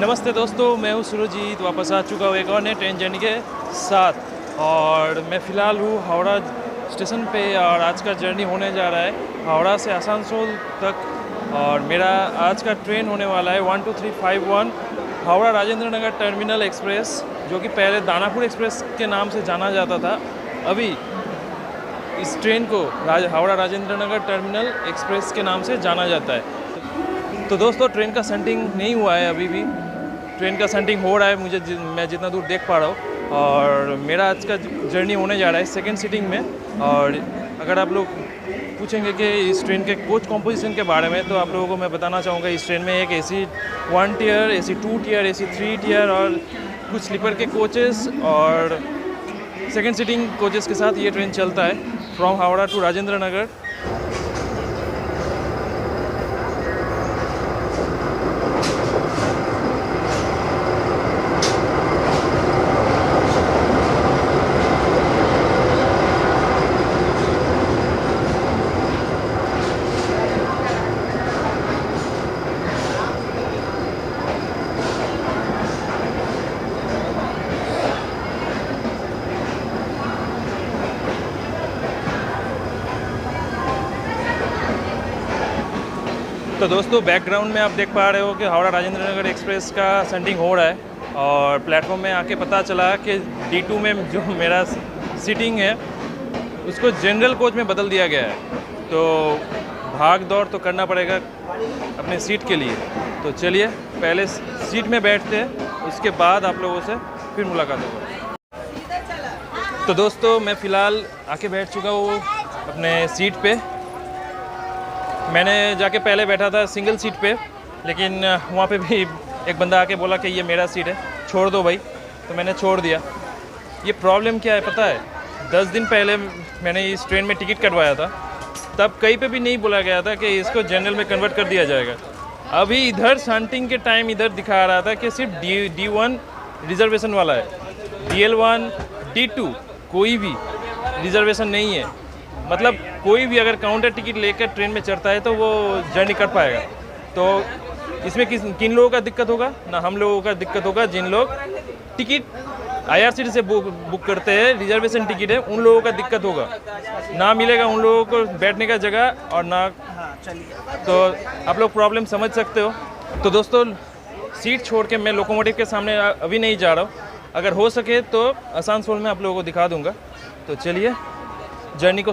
नमस्ते दोस्तों, मैं हूँ सुरजीत। वापस आ चुका हूँ एक और नए ट्रेन जर्नी के साथ। और मैं फ़िलहाल हूँ हावड़ा स्टेशन पे और आज का जर्नी होने जा रहा है हावड़ा से आसनसोल तक। और मेरा आज का ट्रेन होने वाला है 12351 हावड़ा राजेंद्र नगर टर्मिनल एक्सप्रेस, जो कि पहले दानापुर एक्सप्रेस के नाम से जाना जाता था। अभी इस ट्रेन को हावड़ा राजेंद्र नगर टर्मिनल एक्सप्रेस के नाम से जाना जाता है। तो दोस्तों, ट्रेन का सेंटिंग नहीं हुआ है, अभी भी ट्रेन का सेंटिंग हो रहा है। मैं जितना दूर देख पा रहा हूँ। और मेरा आज का जर्नी होने जा रहा है सेकंड सीटिंग में। और अगर आप लोग पूछेंगे कि इस ट्रेन के कोच कॉम्पोजिशन के बारे में, तो आप लोगों को मैं बताना चाहूँगा इस ट्रेन में एक AC 1 tier, AC 2 tier, AC 3 tier और कुछ स्लीपर के कोचेस और सेकंड सीटिंग कोचेस के साथ ये ट्रेन चलता है फ्रॉम हावड़ा टू राजेंद्र नगर। तो दोस्तों, बैकग्राउंड में आप देख पा रहे हो कि हावड़ा राजेंद्र नगर एक्सप्रेस का सेंटिंग हो रहा है। और प्लेटफॉर्म में आके पता चला कि D2 में जो मेरा सीटिंग है उसको जनरल कोच में बदल दिया गया है। तो भाग दौड़ तो करना पड़ेगा अपने सीट के लिए। तो चलिए पहले सीट में बैठते हैं, उसके बाद आप लोगों से फिर मुलाकात होगा। तो दोस्तों, मैं फ़िलहाल आके बैठ चुका हूँ अपने सीट पे। मैंने जाके पहले बैठा था सिंगल सीट पे, लेकिन वहाँ पे भी एक बंदा आके बोला कि ये मेरा सीट है, छोड़ दो भाई। तो मैंने छोड़ दिया। ये प्रॉब्लम क्या है पता है? 10 दिन पहले मैंने इस ट्रेन में टिकट कटवाया था, तब कहीं पे भी नहीं बोला गया था कि इसको जनरल में कन्वर्ट कर दिया जाएगा। अभी इधर शांटिंग के टाइम इधर दिखा रहा था कि सिर्फ D1 रिजर्वेशन वाला है, DL1 D2 कोई भी रिजर्वेशन नहीं है। मतलब कोई भी अगर काउंटर टिकट लेकर ट्रेन में चढ़ता है तो वो जर्नी कर पाएगा। तो इसमें किन लोगों का दिक्कत होगा? ना हम लोगों का दिक्कत होगा जिन लोग टिकट IRCTC से बुक करते हैं, रिजर्वेशन टिकट है, उन लोगों का दिक्कत होगा। ना मिलेगा उन लोगों को बैठने का जगह और ना। तो आप लोग प्रॉब्लम समझ सकते हो। तो दोस्तों, सीट छोड़ के मैं लोकोमोटिव के सामने अभी नहीं जा रहा हूँ। अगर हो सके तो आसनसोल में आप लोगों को दिखा दूँगा। तो चलिए जर्नी को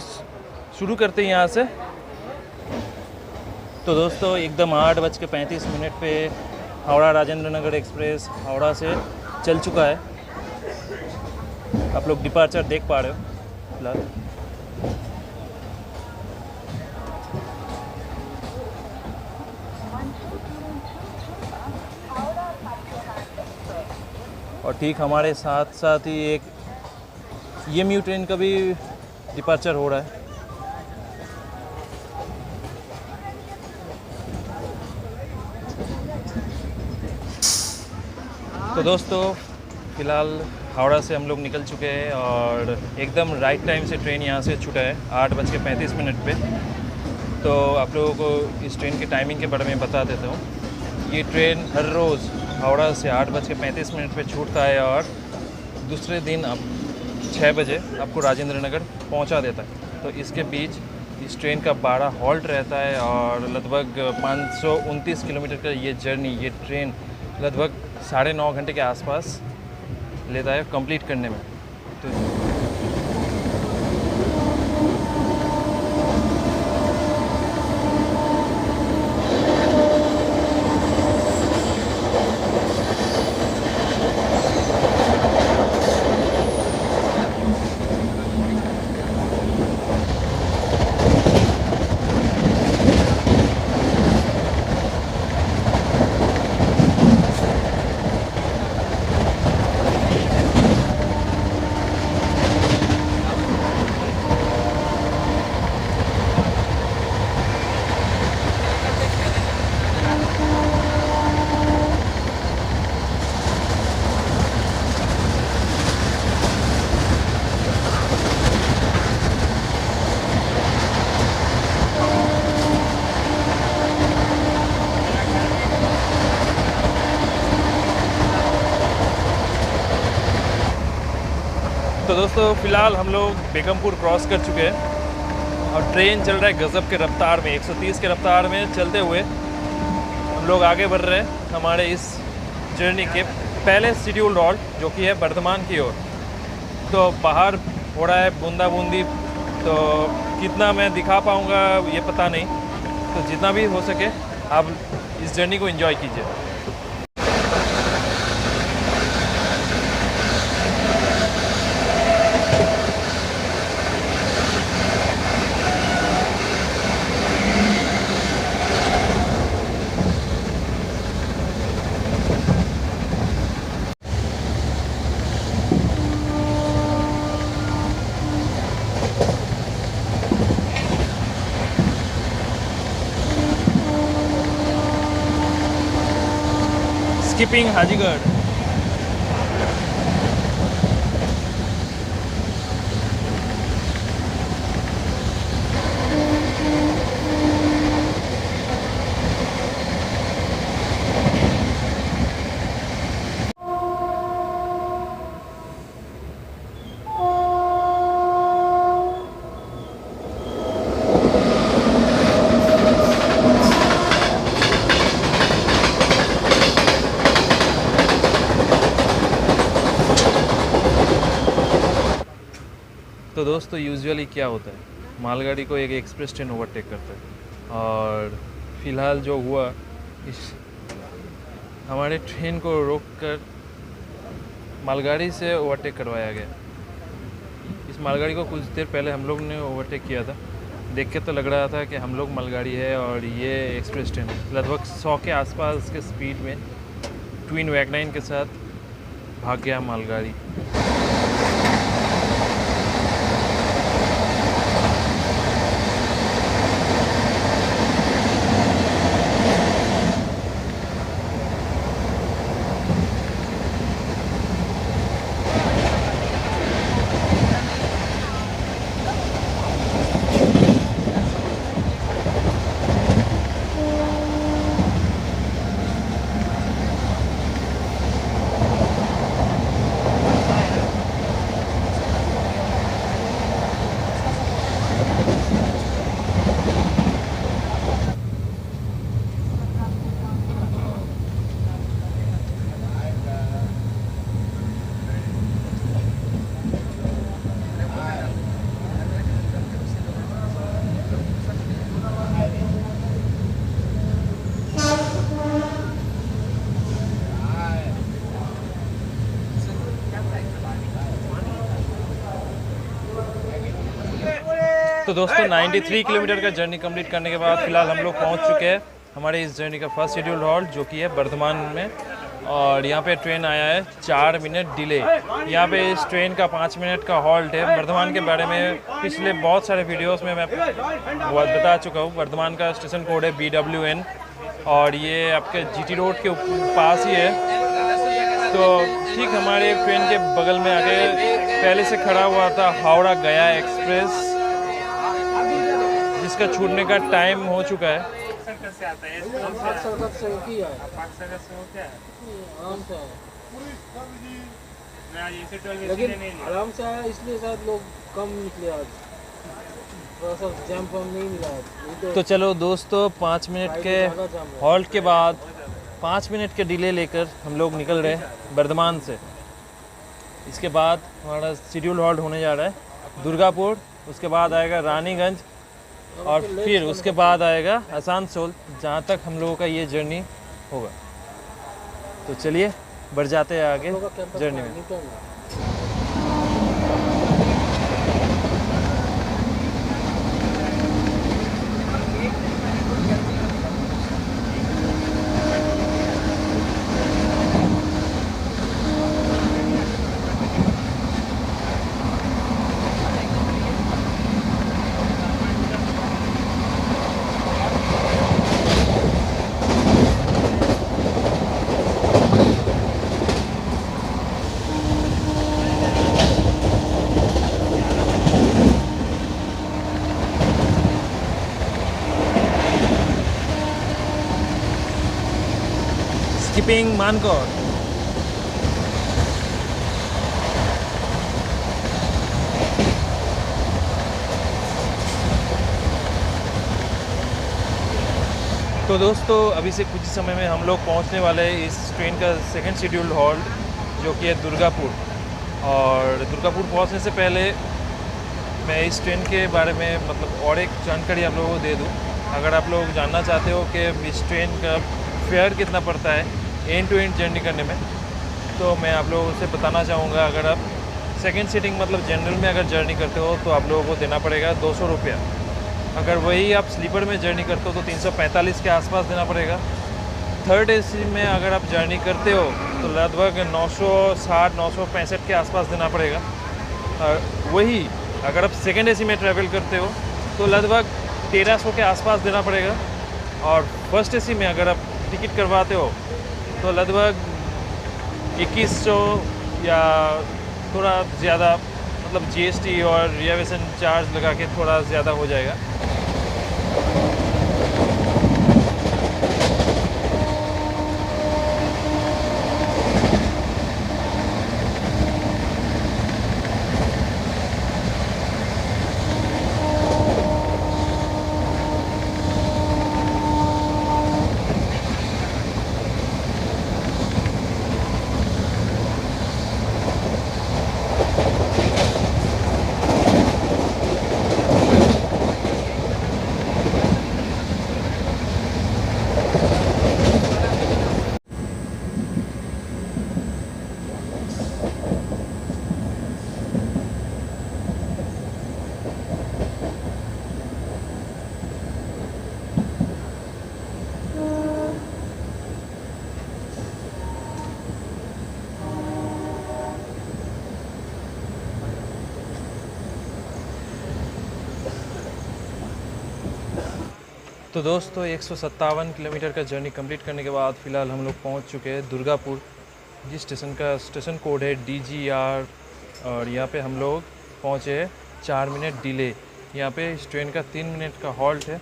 शुरू करते हैं यहाँ से। तो दोस्तों, एकदम 8:35 पे हावड़ा राजेंद्र नगर एक्सप्रेस हावड़ा से चल चुका है। आप लोग डिपार्चर देख पा रहे हो फिलहाल। और ठीक हमारे साथ साथ ही एक EMU ट्रेन का भी डिपार्चर हो रहा है। तो दोस्तों, फ़िलहाल हावड़ा से हम लोग निकल चुके हैं और एकदम राइट टाइम से ट्रेन यहाँ से छूटा है 8:35 पे। तो आप लोगों को इस ट्रेन के टाइमिंग के बारे में बता देता हूँ। ये ट्रेन हर रोज़ हावड़ा से 8:35 पे छूटता है और दूसरे दिन आप 6 बजे आपको राजेंद्र नगर पहुँचा देता है। तो इसके बीच इस ट्रेन का 12 हॉल्ट रहता है और लगभग 529 किलोमीटर का ये जर्नी, ये ट्रेन लगभग 9.5 घंटे के आसपास लेता है कंप्लीट करने में। तो दोस्तों फ़िलहाल हम लोग बेगमपुर क्रॉस कर चुके हैं और ट्रेन चल रहा है गज़ब के रफ्तार में, 130 के रफ्तार में चलते हुए हम लोग आगे बढ़ रहे हैं हमारे इस जर्नी के पहले शेड्यूल्ड हॉल्ट जो कि है बर्धमान की ओर। तो बाहर हो रहा है बूंदा बूंदी, तो कितना मैं दिखा पाऊँगा ये पता नहीं, तो जितना भी हो सके आप इस जर्नी को एंजॉय कीजिए। स्किपिंग हाजीगढ़। तो दोस्तों यूजुअली क्या होता है, मालगाड़ी को एक एक्सप्रेस ट्रेन ओवरटेक करता है और फ़िलहाल जो हुआ इस हमारे ट्रेन को रोककर मालगाड़ी से ओवरटेक करवाया गया। इस मालगाड़ी को कुछ देर पहले हम लोग ने ओवरटेक किया था, देख के तो लग रहा था कि हम लोग मालगाड़ी है और ये एक्सप्रेस ट्रेन है। लगभग 100 के आसपास के स्पीड में ट्विन वैगनाइन के साथ भाग गया मालगाड़ी। तो दोस्तों 93 किलोमीटर का जर्नी कंप्लीट करने के बाद फ़िलहाल हम लोग पहुंच चुके हैं हमारे इस जर्नी का फर्स्ट शेड्यूल हॉल्ट जो कि है बर्धमान में। और यहाँ पे ट्रेन आया है 4 मिनट डिले। यहाँ पे इस ट्रेन का 5 मिनट का हॉल्ट है। बर्धमान के बारे में पिछले बहुत सारे वीडियोस में मैं बता चुका हूँ। बर्धमान का स्टेशन कोड है BWN और ये आपके GT रोड के पास ही है। तो ठीक हमारे ट्रेन के बगल में आके पहले से खड़ा हुआ था हावड़ा गया एक्सप्रेस, जिसका छूटने का टाइम हो चुका है। लेकिन आराम से आया इसलिए शायद लोग कम निकले आज, थोड़ा सा जैम फॉर्म नहीं मिला आज। तो चलो दोस्तों 5 मिनट के हॉल्ट के बाद 5 मिनट के डिले लेकर हम लोग निकल रहे हैं बर्धमान से। इसके बाद हमारा शेड्यूल हॉल्ट होने जा रहा है दुर्गापुर, उसके बाद आएगा रानीगंज और फिर उसके बाद आएगा आसनसोल, जहाँ तक हम लोगों का ये जर्नी होगा। तो चलिए बढ़ जाते हैं आगे जर्नी में। Skipping Mankor। तो दोस्तों अभी से कुछ समय में हम लोग पहुंचने वाले हैं इस ट्रेन का सेकंड शेड्यूल्ड हॉल्ट, जो कि है दुर्गापुर। और दुर्गापुर पहुंचने से पहले मैं इस ट्रेन के बारे में मतलब और एक जानकारी आप लोगों को दे दूं। अगर आप लोग जानना चाहते हो कि इस ट्रेन का फेयर कितना पड़ता है एंड टू एंड जर्नी करने में, तो मैं आप लोगों से बताना चाहूँगा। अगर आप सेकंड सीटिंग मतलब जनरल में अगर जर्नी करते हो तो आप लोगों को देना पड़ेगा 200 रुपया। अगर वही आप स्लीपर में जर्नी करते हो तो 345 के आसपास देना पड़ेगा। थर्ड एसी में अगर आप जर्नी करते हो तो लगभग 960-965 के आसपास देना पड़ेगा। और वही अगर आप सेकेंड एसी में ट्रैवल करते हो तो लगभग 1300 के आसपास देना पड़ेगा। और फर्स्ट एसी में अगर आप टिकट करवाते हो तो लगभग 2100 या थोड़ा ज़्यादा, मतलब जीएसटी और रिजर्वेशन चार्ज लगा के थोड़ा ज़्यादा हो जाएगा। तो दोस्तों 157 किलोमीटर का जर्नी कंप्लीट करने के बाद फ़िलहाल हम लोग पहुंच चुके हैं दुर्गापुर, जिस स्टेशन का स्टेशन कोड है DGR। और यहाँ पे हम लोग पहुँचे 4 मिनट डिले। यहाँ पे इस ट्रेन का 3 मिनट का हॉल्ट है।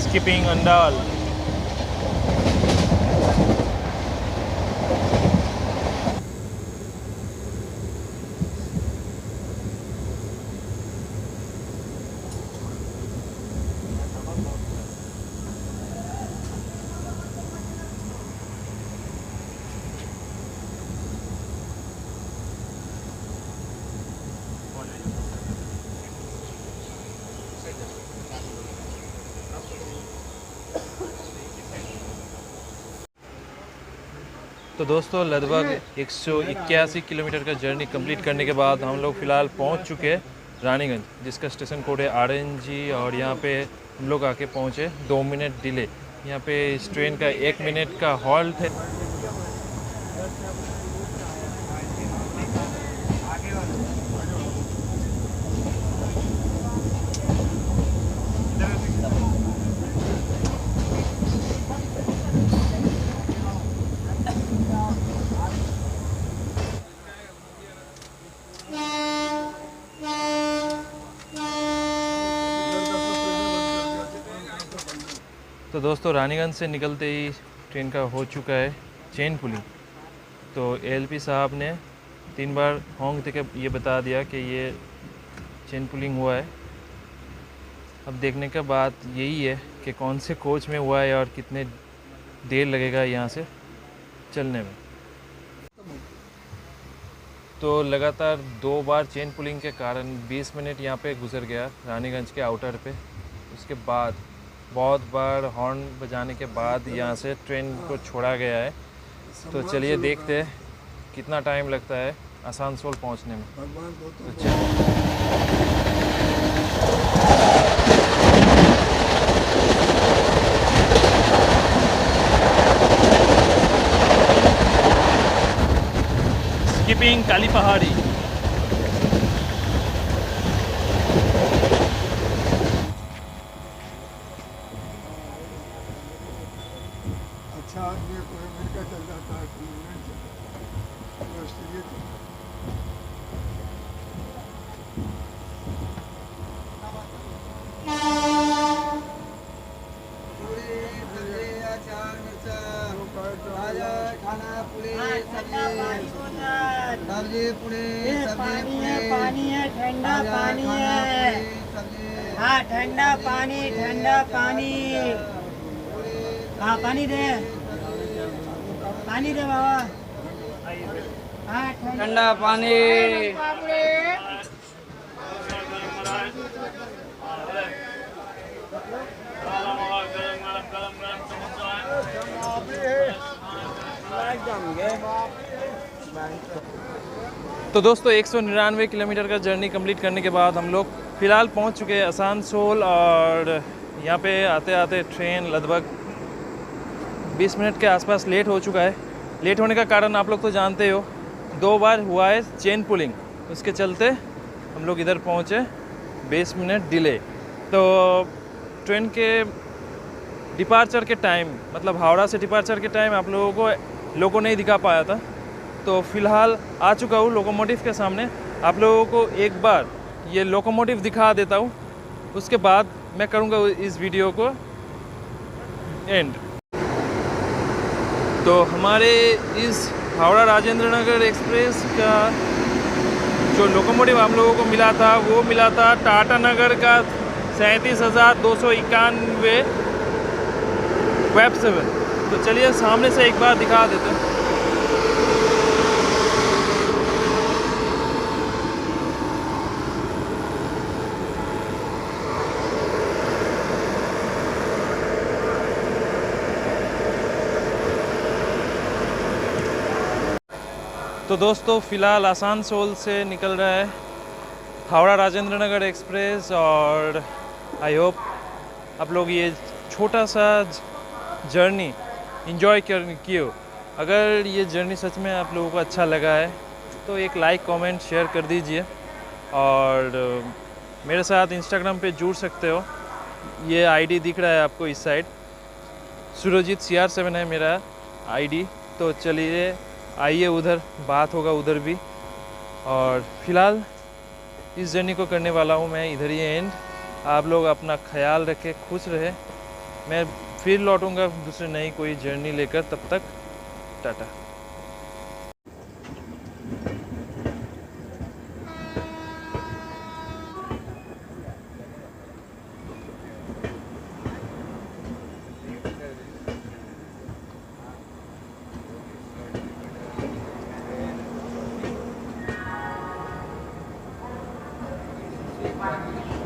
Skipping Andal। तो दोस्तों लगभग 181 किलोमीटर का जर्नी कंप्लीट करने के बाद हम लोग फ़िलहाल पहुंच चुके हैं रानीगंज, जिसका स्टेशन कोड है RNG। और यहाँ पे हम लोग आके पहुँचे 2 मिनट डिले। यहाँ पे इस ट्रेन का 1 मिनट का हॉल्ट है। तो दोस्तों रानीगंज से निकलते ही ट्रेन का हो चुका है चेन पुलिंग। तो ALP साहब ने 3 बार हॉन्ग देके ये बता दिया कि ये चेन पुलिंग हुआ है। अब देखने का बात यही है कि कौन से कोच में हुआ है और कितने देर लगेगा यहाँ से चलने में। तो लगातार 2 बार चेन पुलिंग के कारण 20 मिनट यहाँ पे गुजर गया रानीगंज के आउटर पे। उसके बाद बहुत बार हॉर्न बजाने के बाद यहाँ से ट्रेन को छोड़ा गया है। तो चलिए देखते हैं कितना टाइम लगता है आसानसोल पहुंचने में। भगवान को तो तो चलिए। स्किपिंग काली पहाड़ी। अच्छा आदमी कोई अमेरिका चल जाता है, कोई इंग्लैंड चल जाता है, कोई ऑस्ट्रेलिया चल जाता सब्जी पूरी पानी है, पानी है, ठंडा पानी है। हाँ ठंडा पानी, ठंडा पानी। हाँ पानी दे, पानी दे बाबा। हाँ ठंडा पानी। तो दोस्तों 199 किलोमीटर का जर्नी कंप्लीट करने के बाद हम लोग फ़िलहाल पहुंच चुके हैं आसानसोल, और यहाँ पे आते आते ट्रेन लगभग 20 मिनट के आसपास लेट हो चुका है। लेट होने का कारण आप लोग तो जानते हो, 2 बार हुआ है चेन पुलिंग, उसके चलते हम लोग इधर पहुँचे 20 मिनट डिले। तो ट्रेन के डिपार्चर के टाइम, मतलब हावड़ा से डिपार्चर के टाइम आप लोगों को लोगो नहीं दिखा पाया था। तो फ़िलहाल आ चुका हूँ लोकोमोटिव के सामने। आप लोगों को एक बार ये लोकोमोटिव दिखा देता हूँ, उसके बाद मैं करूँगा इस वीडियो को एंड। तो हमारे इस हावड़ा राजेंद्र नगर एक्सप्रेस का जो लोकोमोटिव हम लोगों को मिला था, वो मिला था टाटा नगर का 37,291 वेब 7। तो चलिए सामने से एक बार दिखा देते हैं। तो दोस्तों फ़िलहाल आसानसोल से निकल रहा है हावड़ा राजेंद्र नगर एक्सप्रेस, और आई होप आप लोग ये छोटा सा जर्नी इन्जॉय किए हो। अगर ये जर्नी सच में आप लोगों को अच्छा लगा है तो एक लाइक कमेंट शेयर कर दीजिए, और मेरे साथ इंस्टाग्राम पे जुड़ सकते हो। ये आईडी दिख रहा है आपको इस साइड, सुरजीत CR7 है मेरा आईडी। तो चलिए आइए उधर बात होगा उधर भी। और फिलहाल इस जर्नी को करने वाला हूँ मैं इधर ही एंड। आप लोग अपना ख्याल रखें, खुश रहे। मैं फिर लौटूंगा दूसरे नई कोई जर्नी लेकर, तब तक टाटा। पानी